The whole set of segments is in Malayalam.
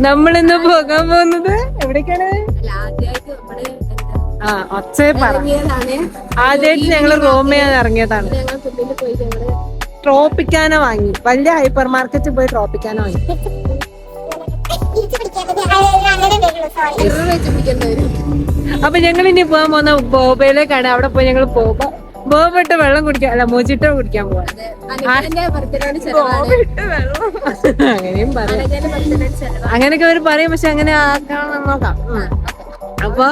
നമ്മളിന്ന് പോകാൻ പോകുന്നത് എവിടേക്കാണ്? ആദ്യമായിട്ട് ഞങ്ങള് റോമയാന്ന് ഇറങ്ങിയതാണ്. ട്രോപ്പിക്കാനോ വാങ്ങി, വലിയ ഹൈപ്പർ മാർക്കറ്റിൽ പോയി ട്രോപ്പിക്കാനോ വാങ്ങി. അപ്പൊ ഞങ്ങൾ ഇനി പോകാൻ പോകുന്ന ബോബയിലേക്കാണ്. അവിടെ പോയി ഞങ്ങൾ ബോബിട്ട് വെള്ളം കുടിക്കാൻ, അല്ല മോജിട്ടോ കുടിക്കാൻ പോവാ. അങ്ങനെയും പറയാം, അങ്ങനെയൊക്കെ അവര് പറയും. പക്ഷെ അങ്ങനെ ആക്കണം നോക്കാം. അപ്പൊ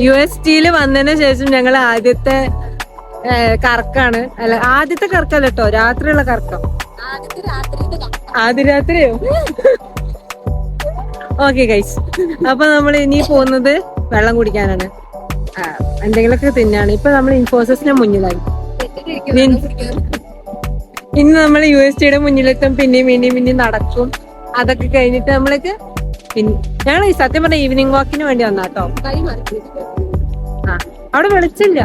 USTയിൽ വന്നതിന് ശേഷം ഞങ്ങൾ ആദ്യത്തെ കറക്കാണ്. അല്ല, ആദ്യത്തെ കറക്കല്ല കേട്ടോ, രാത്രിയുള്ള കറക്കം. ആദ്യ രാത്രിയോ? ഓക്കെ ഗൈസ്, അപ്പൊ നമ്മൾ ഇനി പോകുന്നത് വെള്ളം കുടിക്കാനാണ്, എന്തെങ്കിലുമൊക്കെ തിന്നാണ്. ഇപ്പൊ നമ്മൾ ഇൻഫോസിസിന്റെ മുന്നിലായി. ഇനി നമ്മൾ USTയുടെ മുന്നിലെത്തും. പിന്നെയും നടക്കും. അതൊക്കെ കഴിഞ്ഞിട്ട് നമ്മൾക്ക് ഞങ്ങൾ ഈ സത്യം പറഞ്ഞ ഈവനിങ് വാക്കിന് വേണ്ടി വന്നാട്ടോ. അവിടെ വെളിച്ചില്ല.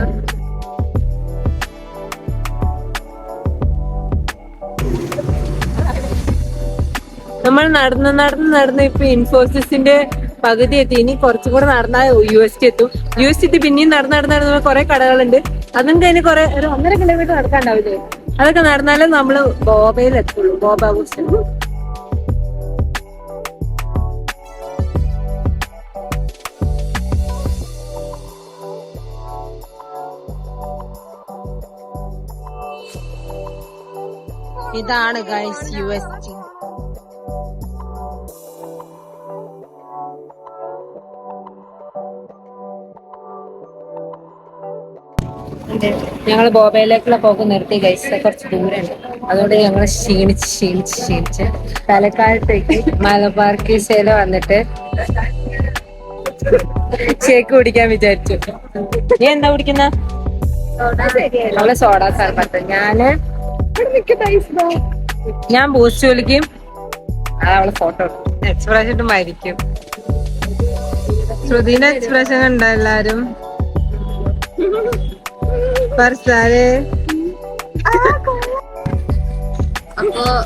നമ്മൾ നടന്ന് ഇപ്പൊ ഇൻഫോസിസിന്റെ പകുതി എത്തി. ഇനി കുറച്ചും കൂടെ നടന്നാൽ UST എത്തും. UST എത്തി പിന്നെയും നടന്ന് കുറെ കടകളുണ്ട്. അതും കഴിഞ്ഞ് കുറെ ഒരു 1.5 കിലോമീറ്റർ നടക്കാണ്ടാവില്ലേ? അതൊക്കെ നടന്നാലേ നമ്മള് ബോബയിൽ എത്തുള്ളൂ. ബോബ ബൂസ്റ്റ്. ഇതാണ് ഗൈസ് UST. ഞങ്ങൾ ബോബയിലേക്കുള്ള പോക്ക് നിർത്തി ഗൈസ്. കുറച്ച് ദൂരമുണ്ട്, അതുകൊണ്ട് ഞങ്ങൾ ക്ഷീണിച്ച് തലക്കാലത്തേക്ക് മലബാർ കേസിൽ വന്നിട്ട് ഷേക്ക് കുടിക്കാൻ വിചാരിച്ചു. നീ എന്താ കുടിക്കുന്ന? അവള് സോഡ സർബത്ത്. ഞാൻ ബൂസ്റ്റ് വിളിക്കും. അവള് ഫോട്ടോ എക്സ്പ്രഷൻ ഇട്ട് മരിക്കും. ശ്രുതിന്റെ എക്സ്പ്രഷൻ ഉണ്ടോ എല്ലാരും?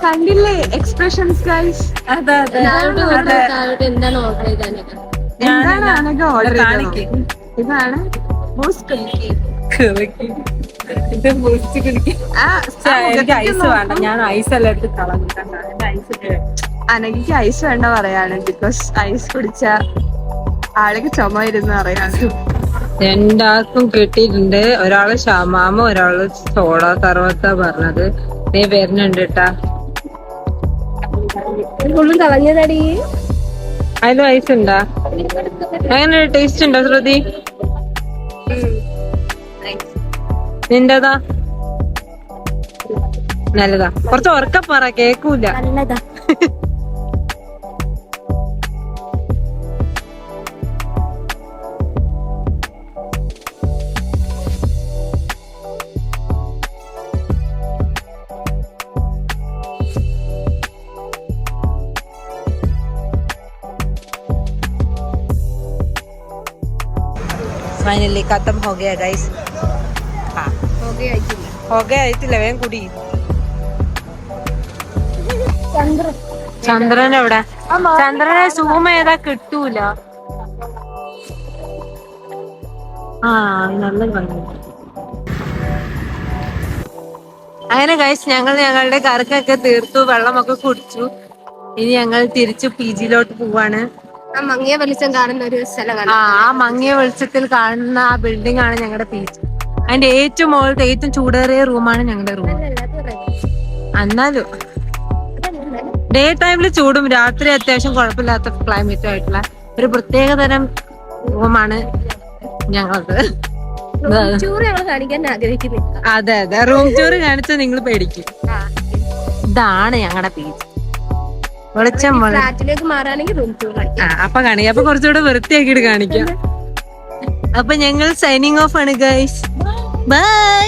കണ്ടില്ലേ എക്സ്പ്രഷൻസ് ഗൈസ്? എന്താണ് ഓർഡർ ചെയ്തത്? ഇതാണ് ബൂസ്റ്റ്. ഇത് ബൂസ്റ്റ് കുടിക്കും. എനിക്ക് ഐസ് വേണ്ട, ഞാൻ ഐസ് എല്ലാം എടുത്ത് കളഞ്ഞു. അനക്ക് ഐസ് വേണ്ട പറയാണ്, ബിക്കോസ് ഐസ് കുടിച്ച ആൾക്ക് ചുമ വരുന്ന പറയാണ്. രണ്ടാൾക്കും കിട്ടിയിട്ടുണ്ട്. ഒരാള് ഷമാമ, ഒരാള് സോഡ സർവത്ത പറഞ്ഞത്. നീ വരുന്നുണ്ട് കേട്ടാ. കളഞ്ഞതടി. അതിലും ഐസ് ഉണ്ടാ? അങ്ങനെ ടേസ്റ്റ് ഉണ്ടോ ശ്രുതി? നിന്റെതാ? നല്ലതാ. കുറച്ച് ഉറക്ക പറ, കേക്കൂല. फाइनली खत्म हो गया गाइस. हाँ हो गया ആയിട്ടില്ല, വേഗം കുടി. ചന്ദ്രൻ എവിടെ? ചന്ദ്രനെ സൂം ചെയ്താ കിട്ടൂല. നല്ല ഭംഗി. അങ്ങനെ ഗൈസ്, ഞങ്ങളുടെ കറക്കൊക്കെ തീർത്തു, വെള്ളമൊക്കെ കുടിച്ചു. ഇനി ഞങ്ങൾ തിരിച്ചു PGയിലോട്ട് പോവാണ്. മങ്ങിയ വെളിച്ചം കാണുന്ന ഒരു സ്ഥലം. ആ മങ്ങിയ വെളിച്ചത്തിൽ കാണുന്ന ആ ബിൽഡിംഗ് ആണ് ഞങ്ങളുടെ PG. അതിന്റെ ഏറ്റവും മുകളിലത്തെ ഏറ്റവും ചൂടേറിയ റൂമാണ് ഞങ്ങളുടെ റൂം. എന്നാലും ഡേ ടൈമിൽ ചൂടും, രാത്രി അത്യാവശ്യം കുഴപ്പമില്ലാത്ത ക്ലൈമറ്റും ആയിട്ടുള്ള ഒരു പ്രത്യേക തരം റൂമാണ് ഞങ്ങളത്. അതെ റൂം ടൂർ കാണിച്ചാൽ നിങ്ങൾ പേടിക്കും. ഇതാണ് ഞങ്ങളുടെ PG. വെളിച്ചം ഫ്ലാറ്റിലേക്ക് മാറാണെങ്കിൽ റൂം ടൂർ അപ്പൊ കാണിക്കാം. അപ്പൊ കുറച്ചുകൂടെ വൃത്തിയാക്കിയിട്ട് കാണിക്കാം. അപ്പൊ ഞങ്ങൾ സൈനിങ് ഓഫ് ആണ് ഗൈസ്. ബൈ.